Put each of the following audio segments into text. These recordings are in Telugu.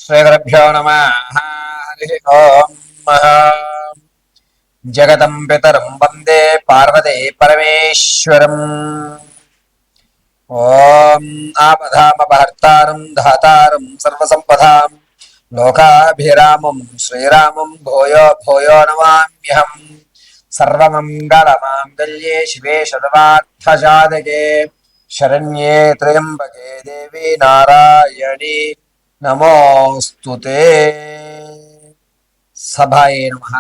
శ్రీగురుభ్యో నమః. హరి ఓం. జగతం పితరం వందే పార్వతీ పరమేశ్వరం. ఓం ఆపదామపహర్తారం ధాతారం సర్వసంపదాం లోకాభిరామం శ్రీరామం భూయో భూయో నమామ్యహం. సర్వమంగళమాంగళ్యే శివే సర్వార్థసాధకే శరణ్యే త్రయంబకే దేవి నారాయణి నమోస్తుతే. సభాయే నమః.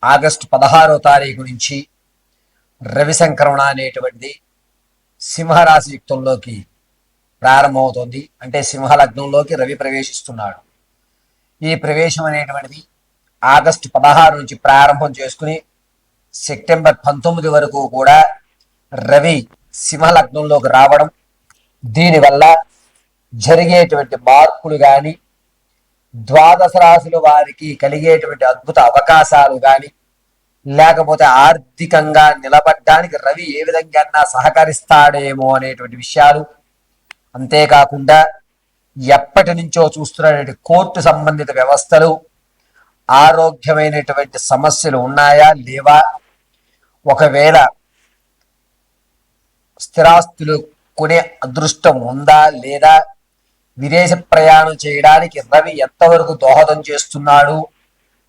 ఆగస్టు 16వ తారీఖు నుంచి రవి సంక్రమణ అనేటువంటిది సింహరాశి యుక్తంలోకి ప్రారంభమవుతోంది. అంటే సింహలగ్నంలోకి రవి ప్రవేశిస్తున్నాడు. ఈ ప్రవేశం అనేటువంటిది ఆగస్టు 16 నుంచి ప్రారంభం చేసుకుని సెప్టెంబర్ 19 వరకు కూడా రవి సింహలగ్నంలోకి రావడం, దీనివల్ల జరిగేటువంటి మార్పులు కానీ, ద్వాదశ రాశుల వారికి కలిగేటువంటి అద్భుత అవకాశాలు కానీ, లేకపోతే ఆర్థికంగా నిలబడ్డానికి రవి ఏ విధంగా సహకరిస్తాడేమో అనేటువంటి విషయాలు, అంతేకాకుండా ఎప్పటి నుంచో చూస్తున్నటువంటి కోర్టు సంబంధిత వ్యవస్థలు, ఆరోగ్యమైనటువంటి సమస్యలు ఉన్నాయా లేవా, ఒకవేళ స్థిరాస్తులు కొనే అదృష్టం ఉందా లేదా, విదేశ ప్రయాణం చేయడానికి రవి ఎంతవరకు దోహదం చేస్తున్నాడు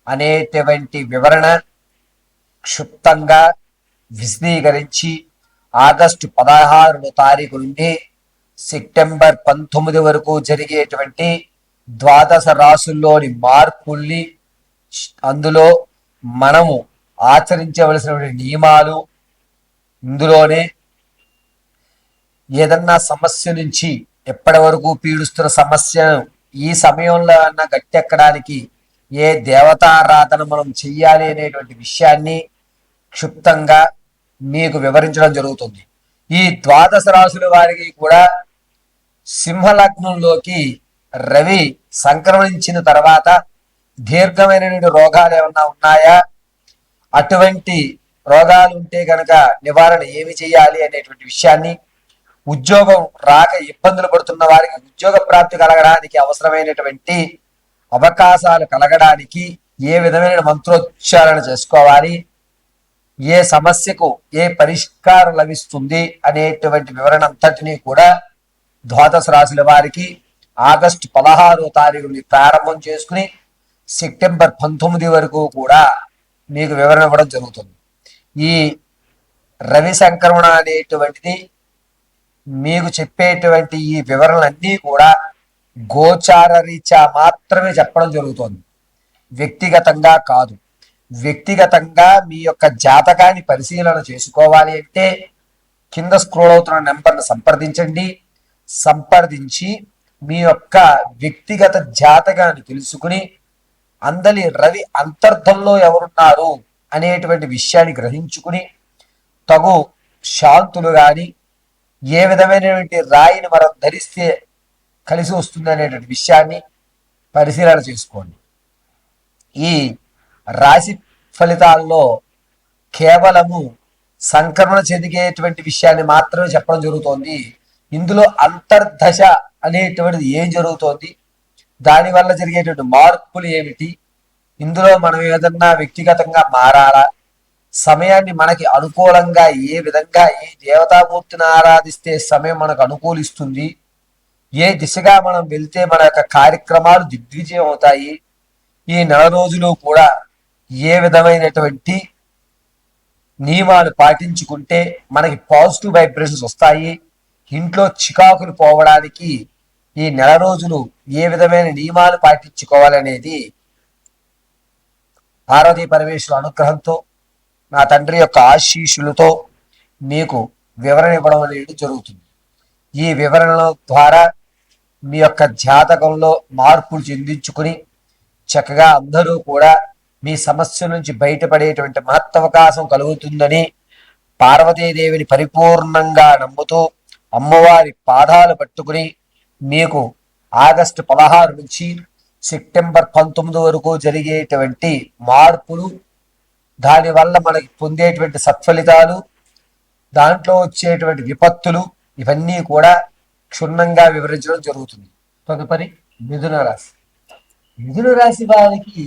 అనేటువంటి వివరణ క్షుప్తంగా విశదీకరించి ఆగస్టు 16వ తారీఖు నుండి సెప్టెంబర్ 19 వరకు జరిగేటువంటి ద్వాదశ రాశుల్లోని మార్పుల్ని, అందులో మనము ఆచరించవలసినటువంటి నియమాలు, ఇందులోనే ఏదన్నా సమస్య నుంచి ఎప్పటి వరకు పీడిస్తున్న సమస్యను ఈ సమయంలో అన్న గట్టెక్కడానికి ఏ దేవతారాధన మనం చెయ్యాలి అనేటువంటి విషయాన్ని క్షుప్తంగా మీకు వివరించడం జరుగుతుంది. ఈ ద్వాదశ రాశుల వారికి కూడా సింహలగ్నంలోకి రవి సంక్రమించిన తర్వాత దీర్ఘమైనటువంటి రోగాలు ఏమన్నా ఉన్నాయా, అటువంటి రోగాలు ఉంటే కనుక నివారణ ఏమి చేయాలి అనేటువంటి విషయాన్ని, ఉద్యోగం రాక ఇబ్బందులు పడుతున్న వారికి ఉద్యోగ ప్రాప్తి కలగడానికి అవసరమైనటువంటి అవకాశాలు కలగడానికి ఏ విధమైన మంత్రోచ్చారణ చేసుకోవాలి, ఏ సమస్యకు ఏ పరిష్కారం లభిస్తుంది అనేటువంటి వివరణ అంతటినీ కూడా ద్వాదశ రాశుల వారికి ఆగస్టు 16వ తారీఖు నుండి ప్రారంభం చేసుకుని సెప్టెంబర్ 19 వరకు కూడా మీకు వివరణ ఇవ్వడం జరుగుతుంది. ఈ రవి సంక్రమణ అనేటువంటిది మీకు చెప్పేటువంటి ఈ వివరణలన్నీ కూడా గోచార రీత్యా మాత్రమే చెప్పడం జరుగుతుంది, వ్యక్తిగతంగా కాదు. వ్యక్తిగతంగా మీ యొక్క జాతకాన్ని పరిశీలన చేసుకోవాలి అంటే కింద స్క్రోల్ అవుతున్న నెంబర్ను సంప్రదించండి. సంప్రదించి మీ యొక్క వ్యక్తిగత జాతకాన్ని తెలుసుకుని అందలి రవి అంతర్ధంలో ఎవరున్నారు అనేటువంటి విషయాన్ని గ్రహించుకుని తగు శాంతులు కానీ, ఏ విధమైనటువంటి రాయిని మనం ధరిస్తే కలిసి వస్తుంది అనేటువంటి విషయాన్ని పరిశీలన చేసుకోండి. ఈ రాశి ఫలితాల్లో కేవలము సంక్రమణ చెందిగేటువంటి విషయాన్ని మాత్రమే చెప్పడం జరుగుతోంది. ఇందులో అంతర్దశ అనేటువంటిది ఏం జరుగుతోంది, దానివల్ల జరిగేటువంటి మార్పులు ఏమిటి, ఇందులో మనం ఏదన్నా వ్యక్తిగతంగా మారాలా, సమయాన్ని మనకి అనుకూలంగా ఏ విధంగా ఏ దేవతామూర్తిని ఆరాధిస్తే సమయం మనకు అనుకూలిస్తుంది, ఏ దిశగా మనం వెళ్తే మన యొక్క కార్యక్రమాలు దిగ్విజయం అవుతాయి, ఈ నెల రోజులు కూడా ఏ విధమైనటువంటి నియమాలు పాటించుకుంటే మనకి పాజిటివ్ వైబ్రేషన్స్ వస్తాయి, ఇంట్లో చికాకులు పోవడానికి ఈ నెల రోజులు ఏ విధమైన నియమాలు పాటించుకోవాలనేది పార్వతీ పరమేశ్వరుల అనుగ్రహంతో, నా తండ్రి యొక్క ఆశీస్సులతో మీకు వివరణ ఇవ్వడం అనేది జరుగుతుంది. ఈ వివరణల ద్వారా మీ యొక్క జాతకంలో మార్పులు చెందించుకుని చక్కగా అందరూ కూడా మీ సమస్య నుంచి బయటపడేటువంటి మహత్తవకాశం కలుగుతుందని పార్వతీదేవిని పరిపూర్ణంగా నమ్ముతూ అమ్మవారి పాదాలు పట్టుకుని మీకు ఆగస్టు 16 నుంచి సెప్టెంబర్ 19 వరకు జరిగేటువంటి మార్పులు, దానివల్ల మనకి పొందేటువంటి సత్ఫలితాలు, దాంట్లో వచ్చేటువంటి విపత్తులు, ఇవన్నీ కూడా క్షుణ్ణంగా వివరించడం జరుగుతుంది. తదుపరి మిథున రాశి. మిథున రాశి వారికి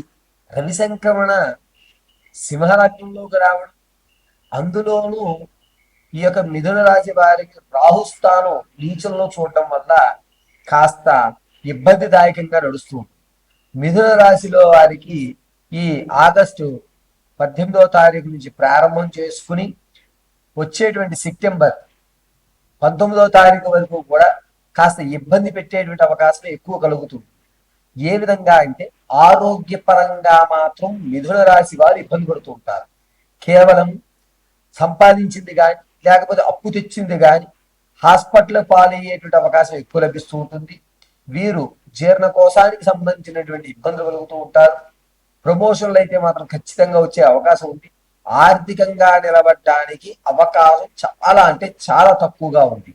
రవి సంక్రమణ సింహలగ్నంలోకి రావడం, అందులోనూ ఈ యొక్క మిథున రాశి వారికి రాహుస్థానం నీచంలో చూడటం వల్ల కాస్త ఇబ్బందిదాయకంగా నడుస్తూ ఉంటుంది. మిథున రాశిలో వారికి ఈ ఆగస్టు 18వ తారీఖు నుంచి ప్రారంభం చేసుకుని వచ్చేటువంటి సెప్టెంబర్ 19వ తారీఖు వరకు కూడా కాస్త ఇబ్బంది పెట్టేటువంటి అవకాశం ఎక్కువ కలుగుతుంది. ఏ విధంగా అంటే ఆరోగ్యపరంగా మాత్రం మిథున రాశి వారు ఇబ్బంది పడుతూ ఉంటారు. కేవలం సంపాదించింది కానీ లేకపోతే అప్పు తెచ్చింది కానీ హాస్పిటల్ పాలయ్యేటువంటి అవకాశం ఎక్కువ లభిస్తూ ఉంటుంది. వీరు జీర్ణకోశానికి సంబంధించినటువంటి ఇబ్బందులు కలుగుతూ ఉంటారు. ప్రమోషన్లు అయితే మాత్రం ఖచ్చితంగా వచ్చే అవకాశం ఉంది. ఆర్థికంగా నిలబడడానికి అవకాశం చాలా అంటే చాలా తక్కువగా ఉంది.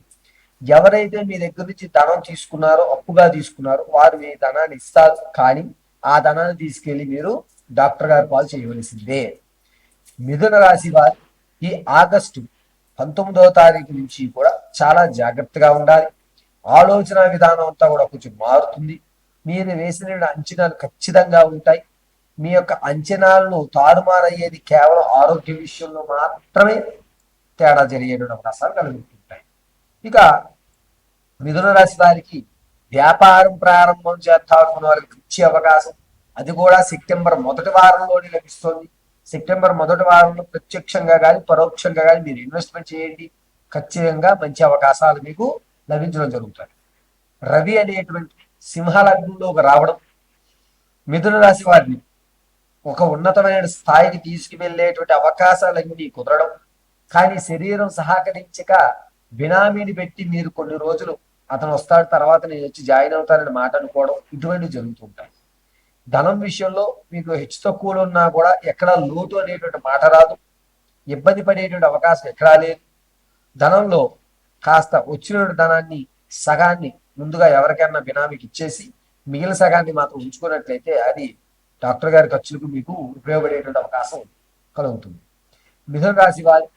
ఎవరైతే మీ దగ్గర నుంచి ధనం తీసుకున్నారో, అప్పుగా తీసుకున్నారో, వారు మీ ధనాన్ని ఇస్తారు. కానీ ఆ ధనాన్ని తీసుకెళ్లి మీరు డాక్టర్ గారి పాలు చేయవలసిందే. మిథున రాశి వారు ఈ ఆగస్టు 19వ తారీఖు నుంచి కూడా చాలా జాగ్రత్తగా ఉండాలి. ఆలోచన విధానం అంతా కూడా కొంచెం మారుతుంది. మీరు వేసిన అంచనాలు ఖచ్చితంగా ఉంటాయి. మీ యొక్క అంచనాలను తారుమారయ్యేది కేవలం ఆరోగ్య విషయంలో మాత్రమే తేడా జరిగేటువంటి అవకాశాలు కలుగుతుంటాయి. ఇక మిథున రాశి వారికి వ్యాపారం ప్రారంభం చేద్దామనుకున్న వారికి ఇచ్చే అవకాశం, అది కూడా సెప్టెంబర్ మొదటి వారంలోనే లభిస్తుంది. సెప్టెంబర్ మొదటి వారంలో ప్రత్యక్షంగా కానీ పరోక్షంగా కానీ మీరు ఇన్వెస్ట్మెంట్ చేయండి, ఖచ్చితంగా మంచి అవకాశాలు మీకు లభించడం జరుగుతుంది. రవి అనేటువంటి సింహలగ్నంలోకి రావడం మిథున రాశి వారిని ఒక ఉన్నతమైన స్థాయికి తీసుకువెళ్ళేటువంటి అవకాశాలన్నీ కుదరడం, కానీ శరీరం సహకరించక బినామీని పెట్టి మీరు కొన్ని రోజులు అతను వస్తాడు తర్వాత నేను వచ్చి జాయిన్ అవుతానని మాట అనుకోవడం, ఇటువంటివి జరుగుతుంటాయి. ధనం విషయంలో మీకు హెచ్చు తక్కువలు ఉన్నా కూడా ఎక్కడా లోటు అనేటువంటి మాట రాదు. ఇబ్బంది పడేటువంటి అవకాశం ఎక్కడా లేదు. ధనంలో కాస్త వచ్చిన ధనాన్ని సగాన్ని ముందుగా ఎవరికైనా బినామీకి ఇచ్చేసి మిగిలిన సగాన్ని మాత్రం ఉంచుకున్నట్లయితే అది డాక్టర్ గారి ఖర్చులకు మీకు ఉపయోగపడేటువంటి అవకాశం కలుగుతుంది. మిథున రాశి వారి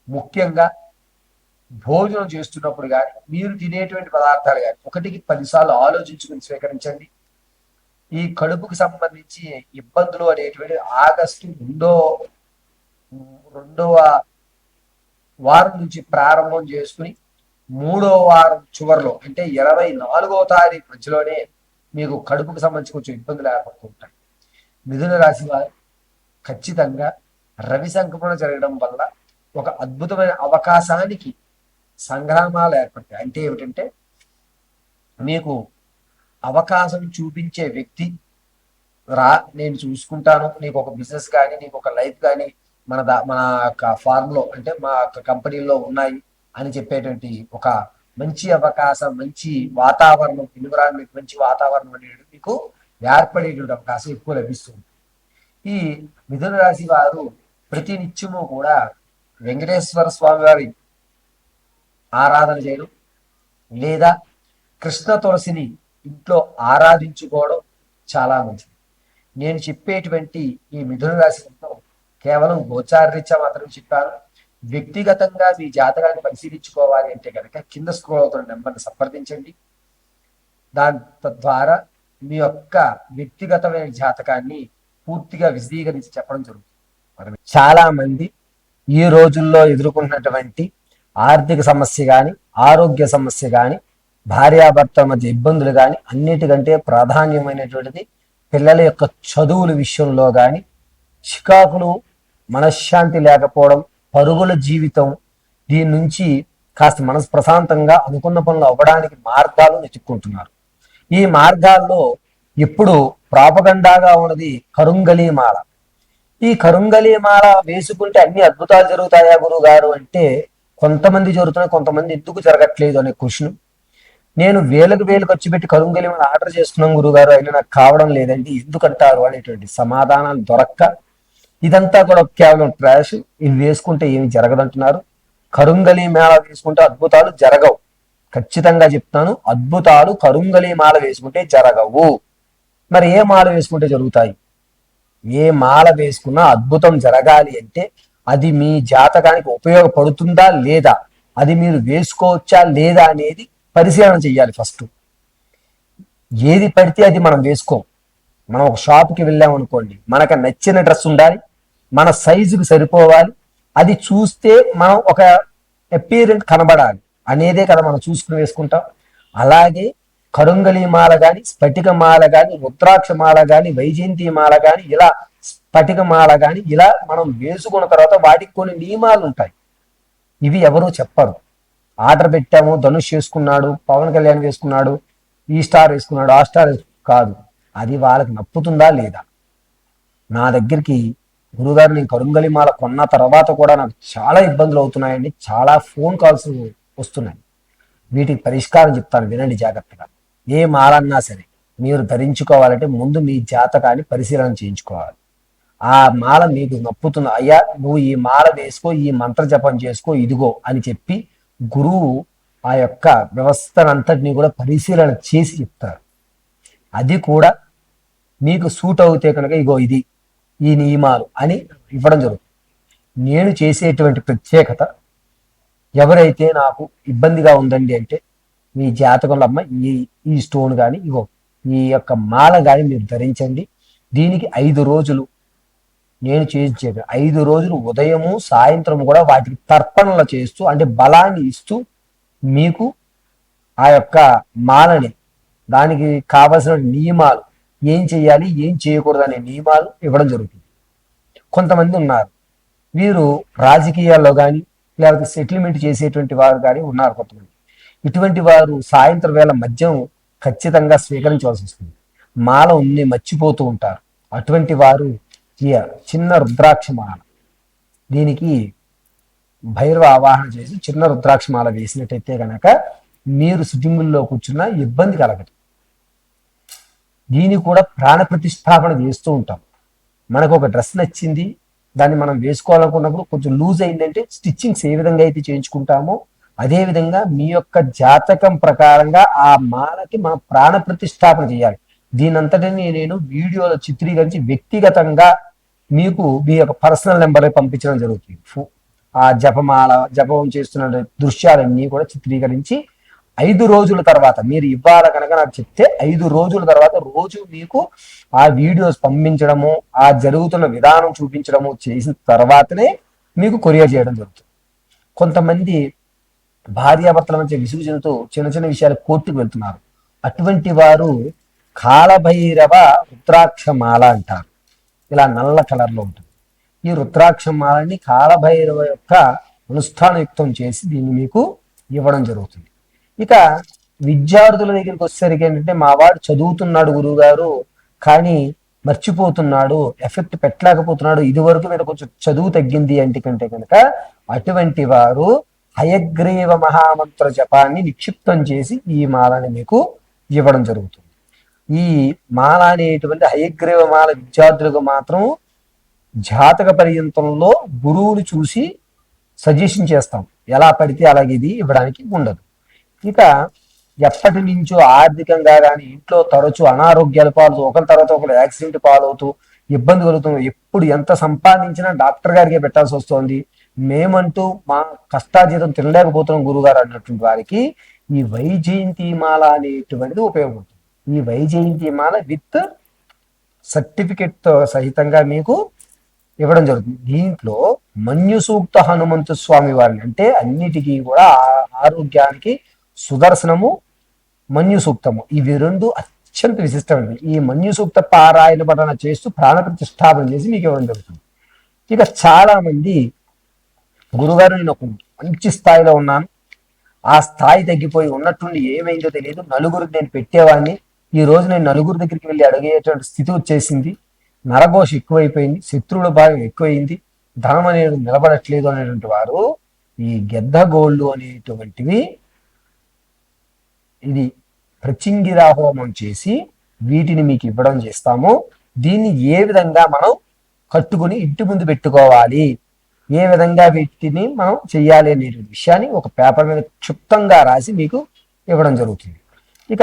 ముఖ్యంగా భోజనం చేస్తున్నప్పుడు కానీ మీరు తినేటువంటి పదార్థాలు కానీ 1కి 10 సార్లు ఆలోచించుకుని స్వీకరించండి. ఈ కడుపుకు సంబంధించి ఇబ్బందులు అనేటువంటి ఆగస్టు రెండవ వారం నుంచి ప్రారంభం చేసుకుని 3వ వారం చివరిలో అంటే 24వ తారీఖు మధ్యలోనే మీకు కడుపుకు సంబంధించి కొంచెం ఇబ్బందులు ఏర్పడుతుంటాయి. మిథున రాశి వారు ఖచ్చితంగా రవి సంక్రమణ జరగడం వల్ల ఒక అద్భుతమైన అవకాశానికి సంగ్రామాలు ఏర్పడతాయి. అంటే ఏమిటంటే మీకు అవకాశం చూపించే వ్యక్తి నేను చూసుకుంటాను, నీకు ఒక బిజినెస్ కానీ నీకు ఒక లైఫ్ కానీ మన యొక్క ఫార్మ్లో అంటే మా యొక్క కంపెనీలో ఉన్నాయి అని చెప్పేటువంటి ఒక మంచి అవకాశం, మంచి వాతావరణం, ఎన్విరాన్మెంట్, మంచి వాతావరణం అనేది మీకు ఏర్పడేటువంటి అవకాశం ఎక్కువ లభిస్తుంది. ఈ మిథున రాశి వారు ప్రతి నిత్యము కూడా వెంకటేశ్వర స్వామి వారి ఆరాధన చేయడం లేదా కృష్ణ తులసిని ఇంట్లో ఆరాధించుకోవడం చాలా మంచిది. నేను చెప్పేటువంటి ఈ మిథున రాశితో కేవలం గోచారరీత్యా మాత్రం చెప్పాను. వ్యక్తిగతంగా మీ జాతకాన్ని పరిశీలించుకోవాలి అంటే కనుక కింద స్క్రోల్ అవుతున్న నెంబర్ని సంప్రదించండి. దాని తద్వారా మీ యొక్క వ్యక్తిగతమైన జాతకాన్ని పూర్తిగా విశదీకరించి చెప్పడం జరుగుతుంది. చాలా మంది ఈ రోజుల్లో ఎదుర్కొన్నటువంటి ఆర్థిక సమస్య కానీ ఆరోగ్య సమస్య కానీ భార్యాభర్తల మధ్య ఇబ్బందులు కానీ అన్నిటికంటే ప్రాధాన్యమైనటువంటిది పిల్లల యొక్క చదువుల విషయంలో కానీ చికాకులు, మనశ్శాంతి లేకపోవడం, పరుగుల జీవితం, దీని నుంచి కాస్త మనసు ప్రశాంతంగా అనుకున్న పనులు అవ్వడానికి మార్గాలు వెతుక్కుంటున్నారు. ఈ మార్గాల్లో ఇప్పుడు ప్రాపగండాగా ఉన్నది కరుంగలీమాల. ఈ కరుంగలీమాల వేసుకుంటే అన్ని అద్భుతాలు జరుగుతాయా గురువు గారు అంటే కొంతమంది జరుగుతున్నాయి, కొంతమంది ఎందుకు జరగట్లేదు అనే క్వశ్చన్. నేను వేలకు ఖర్చు పెట్టి కరుంగలీమాల ఆర్డర్ చేస్తున్నాం గురుగారు, అయినా నాకు కావడం లేదండి ఎందుకంటారు అనేటువంటి సమాధానాలు దొరక్క ఇదంతా కూడా కేవలం ట్రాష్, ఇది వేసుకుంటే ఏమి జరగదంటున్నారు. కరుంగలీమాల వేసుకుంటే అద్భుతాలు జరగవు. ఖచ్చితంగా చెప్తాను, అద్భుతాలు కరుంగలీమాల వేసుకుంటే జరగవు. మరి ఏ మాల వేసుకుంటే జరుగుతాయి? ఏ మాల వేసుకున్నా అద్భుతం జరగాలి అంటే అది మీ జాతకానికి ఉపయోగపడుతుందా లేదా, అది మీరు వేసుకోవచ్చా లేదా అనేది పరిశీలన చెయ్యాలి ఫస్ట్. ఏది పడితే అది మనం వేసుకోం. మనం ఒక షాప్కి వెళ్ళామనుకోండి, మనకు నచ్చిన డ్రెస్ ఉండాలి, మన సైజుకి సరిపోవాలి, అది చూస్తే మనం ఒక అపీరెంట్ కనబడాలి అనేదే కదా మనం చూసుకుని వేసుకుంటాం. అలాగే కరుంగలి మాల కానీ, స్ఫటిక మాల కానీ, రుద్రాక్ష మాల కానీ, వైజయంతి మాల కానీ, ఇలా స్ఫటిక మాల కానీ ఇలా మనం వేసుకున్న తర్వాత వాటికి కొన్ని నియమాలు ఉంటాయి. ఇవి ఎవరు చెప్పరు. ఆర్డర్ పెట్టాము, ధనుష్ వేసుకున్నాడు, పవన్ కళ్యాణ్ వేసుకున్నాడు, ఈ స్టార్ వేసుకున్నాడు, ఆ స్టార్ కాదు. అది వాళ్ళకి నప్పుతుందా లేదా. నా దగ్గరికి గురుగారు నేను కరుంగలి మాల కొన్న తర్వాత కూడా నాకు చాలా ఇబ్బందులు అవుతున్నాయండి, చాలా ఫోన్ కాల్స్ వస్తున్నాయి. వీటికి పరిష్కారం చెప్తాను, వినండి జాగ్రత్తగా. ఏ మాలన్నా సరే మీరు ధరించుకోవాలంటే ముందు మీ జాతకాన్ని పరిశీలన చేయించుకోవాలి. ఆ మాల మీకు నప్పుతుంది, అయ్యా నువ్వు ఈ మాల వేసుకో, ఈ మంత్ర జపం చేసుకో, ఇదిగో అని చెప్పి గురువు ఆ యొక్క వ్యవస్థనంతటినీ కూడా పరిశీలన చేసి చెప్తారు. అది కూడా మీకు సూట్ అవుతే కనుక ఇగో ఇది ఈ నియమాలు అని ఇవ్వడం జరుగుతుంది. నేను చేసేటువంటి ప్రత్యేకత, ఎవరైతే నాకు ఇబ్బందిగా ఉందండి అంటే మీ జాతకంలో అమ్మ ఈ ఈ స్టోన్ కానీ ఇగో ఈ యొక్క మాల కానీ మీరు ధరించండి, దీనికి 5 రోజులు నేను చేయించేది 5 రోజులు ఉదయము సాయంత్రం కూడా వాటికి తర్పణలు చేస్తూ అంటే బలాన్ని ఇస్తూ మీకు ఆ యొక్క మాలని దానికి కావలసిన నియమాలు ఏం చేయాలి ఏం చేయకూడదు అనే నియమాలు ఇవ్వడం జరుగుతుంది. కొంతమంది ఉన్నారు, వీరు రాజకీయాల్లో కానీ లేకపోతే సెటిల్మెంట్ చేసేటువంటి వారు కానీ ఉన్నారు కొంతమంది. ఇటువంటి వారు సాయంత్రం వేళ మద్యం ఖచ్చితంగా స్వీకరించవలసి వస్తుంది. మాల ఉన్ని మర్చిపోతూ ఉంటారు. అటువంటి వారు ఈ చిన్న రుద్రాక్ష మాల, దీనికి భైరవ ఆవాహన చేసి చిన్న రుద్రాక్ష మాల వేసినట్టయితే కనుక మీరు సిట్టింగుల్లో కూర్చున్న ఇబ్బంది కలగదు. దీన్ని కూడా ప్రాణ ప్రతిష్టాపన చేస్తూ ఉంటాం. మనకు ఒక డ్రెస్ నచ్చింది, దాన్ని మనం వేసుకోవాలనుకున్నప్పుడు కొంచెం లూజ్ అయిందంటే స్టిచ్చింగ్స్ ఏ విధంగా అయితే చేయించుకుంటామో అదే విధంగా మీ యొక్క జాతకం ప్రకారంగా ఆ మాలకి మనం ప్రాణ ప్రతిష్టాపన చేయాలి. దీనంతటిని నేను వీడియోలో చిత్రీకరించి వ్యక్తిగతంగా మీకు మీ యొక్క పర్సనల్ నెంబర్ పంపించడం జరుగుతుంది. ఆ జపం చేస్తున్న దృశ్యాలన్నీ కూడా చిత్రీకరించి 5 రోజుల తర్వాత మీరు ఇవ్వాలి కనుక నాకు చెప్తే 5 రోజుల తర్వాత రోజు మీకు ఆ వీడియోస్ పంపించడము, ఆ జరుగుతున్న విధానం చూపించడము చేసిన తర్వాతనే మీకు కొరియర్ చేయడం జరుగుతుంది. కొంతమంది భార్యాభర్తల మధ్య విసుగు చెందుతూ చిన్న చిన్న విషయాలు కోర్టుకు వెళ్తున్నారు. అటువంటి వారు కాలభైరవ రుద్రాక్షమాల అంటారు. ఇలా నల్ల కలర్లో ఉంటుంది. ఈ రుద్రాక్షమాలని కాలభైరవ యొక్క అనుష్ఠానయుక్తం చేసి దీన్ని మీకు ఇవ్వడం జరుగుతుంది. ఇక విద్యార్థుల దగ్గరికి వచ్చేసరికి ఏంటంటే, మా వాడు చదువుతున్నాడు గురువు గారు కానీ మర్చిపోతున్నాడు, ఎఫెక్ట్ పెట్టలేకపోతున్నాడు, ఇది వరకు మీద కొంచెం చదువు తగ్గింది అంటే కంటే కనుక అటువంటి వారు హయగ్రీవ మహామంత్ర జపాన్ని నిక్షిప్తం చేసి ఈ మాలని మీకు ఇవ్వడం జరుగుతుంది. ఈ మాల అనేటువంటి హయగ్రీవ మాల విద్యార్థులకు మాత్రం జాతక పర్యంతంలో గురువుని చూసి సజెషన్ చేస్తాం, ఎలా పడితే అలాగే ఇది ఇవ్వడానికి ఉండదు. ఇక ఎప్పటి నుంచో ఆర్థికంగా కానీ ఇంట్లో తరచు అనారోగ్యాల పాలు, ఒకరి తర్వాత ఒకరు యాక్సిడెంట్ పాలవుతూ ఇబ్బంది కలుగుతుంది, ఎప్పుడు ఎంత సంపాదించినా డాక్టర్ గారికే పెట్టాల్సి వస్తుంది, మేమంటూ మా కష్టాజీతం తినలేకపోతున్నాం గురుగారు అన్నటువంటి వారికి ఈ వైజయంతి మాల అనేటువంటిది ఉపయోగపడుతుంది. ఈ వైజయంతి మాల విత్ సర్టిఫికెట్ తో సహితంగా మీకు ఇవ్వడం జరుగుతుంది. దీంట్లో మన్యు సూక్త హనుమంతు స్వామి వారిని అంటే అన్నిటికీ కూడా ఆరోగ్యానికి సుదర్శనము, మన్యు సూక్తము, ఇవి 2 అత్యంత విశిష్టమైనవి. ఈ మన్యు సూక్త పారాయణ పఠన చేస్తూ ప్రాణ ప్రతిష్టాపన చేసి మీకు ఇవ్వడం జరుగుతుంది. ఇక చాలా మంది గురుగారు నేను ఒక మంచి స్థాయిలో ఉన్నాను, ఆ స్థాయి తగ్గిపోయి ఉన్నట్టుండి ఏమైందో తెలియదు, నలుగురికి నేను పెట్టేవాడిని, ఈ రోజు నేను నలుగురి దగ్గరికి వెళ్ళి అడిగేటువంటి స్థితి వచ్చేసింది, నరఘోష ఎక్కువైపోయింది, శత్రువుల భాగం ఎక్కువైంది, ధనం అనేది నిలబడట్లేదు అనేటువంటి వారు ఈ గెద్ద గోళ్ళు అనేటువంటివి ఇది ప్రచింగిరా హోమం చేసి వీటిని మీకు ఇవ్వడం చేస్తాము. దీన్ని ఏ విధంగా మనం కట్టుకుని ఇంటి ముందు పెట్టుకోవాలి, ఏ విధంగా వీటిని మనం చెయ్యాలి అనే విషయాన్ని ఒక పేపర్ మీద క్షుప్తంగా రాసి మీకు ఇవ్వడం జరుగుతుంది. ఇక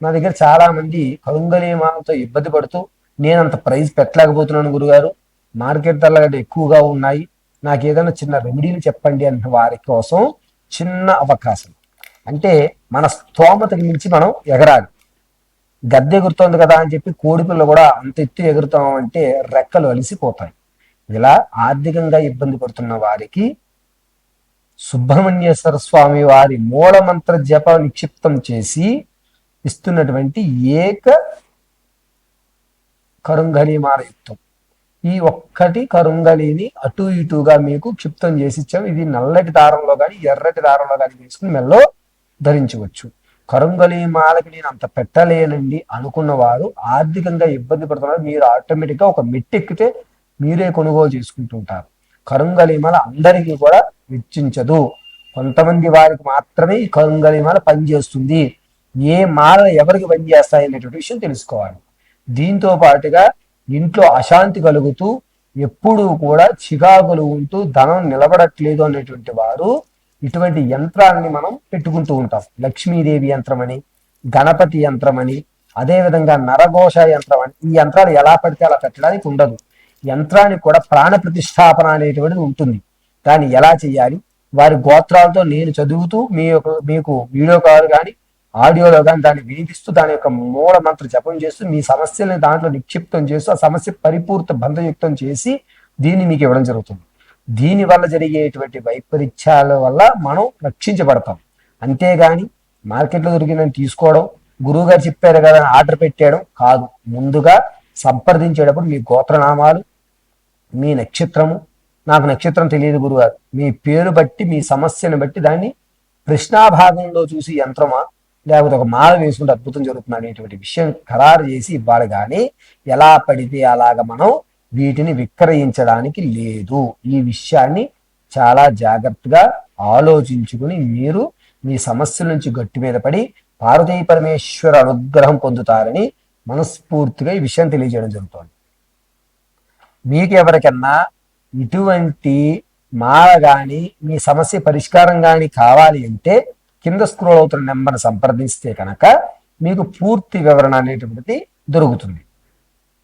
నా దగ్గర చాలా మంది కరుంగలీమాలతో ఇబ్బంది పడుతూ నేనంత ప్రైజ్ పెట్టలేకపోతున్నాను గురుగారు, మార్కెట్ ధరలు కంటే ఎక్కువగా ఉన్నాయి, నాకు ఏదైనా చిన్న రెమెడీలు చెప్పండి అన్న వారి కోసం చిన్న అవకాశం. అంటే మన స్తోమతకి మించి మనం ఎగరాలి. గద్దె ఎగురుతోంది కదా అని చెప్పి కోడిపిల్ల కూడా అంత ఎత్తు ఎగురుతామంటే రెక్కలు అలిసిపోతాయి. ఇలా ఆర్థికంగా ఇబ్బంది పడుతున్న వారికి సుబ్రహ్మణ్యేశ్వర స్వామి వారి మూలమంత్ర జప నిక్షిప్తం చేసి ఇస్తున్నటువంటి ఏక కరుంగళీమాల యుక్తం. ఈ ఒక్కటి కరుంగళిని అటు ఇటుగా మీకు క్షిప్తం చేసి ఇచ్చాము. ఇది నల్లటి దారంలో కానీ ఎర్రటి దారంలో కానీ తీసుకుని మెల్లో ధరించవచ్చు. కరుంగళీమాలకి నేను అంత పెట్టలేనండి అనుకున్న వారు ఆర్థికంగా ఇబ్బంది పడుతున్నారు. మీరు ఆటోమేటిక్గా ఒక మెట్టెక్కితే మీరే కొనుగోలు చేసుకుంటుంటారు. కరుంగళీమాల అందరికీ కూడా వెచ్చించదు, కొంతమంది వారికి మాత్రమే ఈ కరుంగళీమాల పనిచేస్తుంది. ఏ మాల ఎవరికి పనిచేస్తాయి అనేటువంటి విషయం తెలుసుకోవాలి. దీంతో పాటుగా ఇంట్లో అశాంతి కలుగుతూ ఎప్పుడూ కూడా చికాకులు ఉంటూ ధనం నిలబడట్లేదు అనేటువంటి వారు ఇటువంటి యంత్రాన్ని మనం పెట్టుకుంటూ ఉంటాం. లక్ష్మీదేవి యంత్రం అని, గణపతి యంత్రం అని, అదేవిధంగా నరఘోష యంత్రం అని. ఈ యంత్రాలు ఎలా పడితే అలా పెట్టడానికి ఉండదు. యంత్రానికి కూడా ప్రాణ ప్రతిష్టాపన అనేటువంటిది ఉంటుంది. దాన్ని ఎలా చేయాలి, వారి గోత్రాలతో నేను చదువుతూ మీకు వీడియో కాల్ కానీ ఆడియోలో కానీ దాన్ని వినిపిస్తూ దాని యొక్క మూల మంత్ర జపం చేస్తూ మీ సమస్యల్ని దాంట్లో నిక్షిప్తం చేస్తూ ఆ సమస్య పరిపూర్త బంధయుక్తం చేసి దీన్ని మీకు ఇవ్వడం జరుగుతుంది. దీని వల్ల జరిగేటువంటి వైపరీత్యాల వల్ల మనం రక్షించబడతాం. అంతేగాని మార్కెట్లో దొరికిందని తీసుకోవడం, గురువు గారు చెప్పారు కదా అని ఆర్డర్ పెట్టేయడం కాదు. ముందుగా సంప్రదించేటప్పుడు మీ గోత్రనామాలు, మీ నక్షత్రము, నాకు నక్షత్రం తెలియదు గురుగారు, మీ పేరు బట్టి మీ సమస్యను బట్టి దాన్ని ప్రశ్నాభాగంలో చూసి యంత్రమా లేకపోతే ఒక మాల వేసుకుంటే అద్భుతం జరుగుతుంది అనేటువంటి విషయం ఖరారు చేసి ఇవ్వాలి. కానీ ఎలా పడితే అలాగ మనం వీటిని విక్రయించడానికి లేదు. ఈ విషయాన్ని చాలా జాగ్రత్తగా ఆలోచించుకుని మీరు మీ సమస్యల నుంచి గట్టి మీద పడి పార్వతీ పరమేశ్వర అనుగ్రహం పొందుతారని మనస్ఫూర్తిగా ఈ విషయం తెలియజేయడం జరుగుతుంది. మీకు ఎవరికన్నా ఇటువంటి మాల కానీ మీ సమస్య పరిష్కారం కానీ కావాలి అంటే కింద స్క్రోల్ అవుతున్న నెంబర్ని సంప్రదిస్తే కనుక మీకు పూర్తి వివరణ అనేటువంటిది దొరుకుతుంది.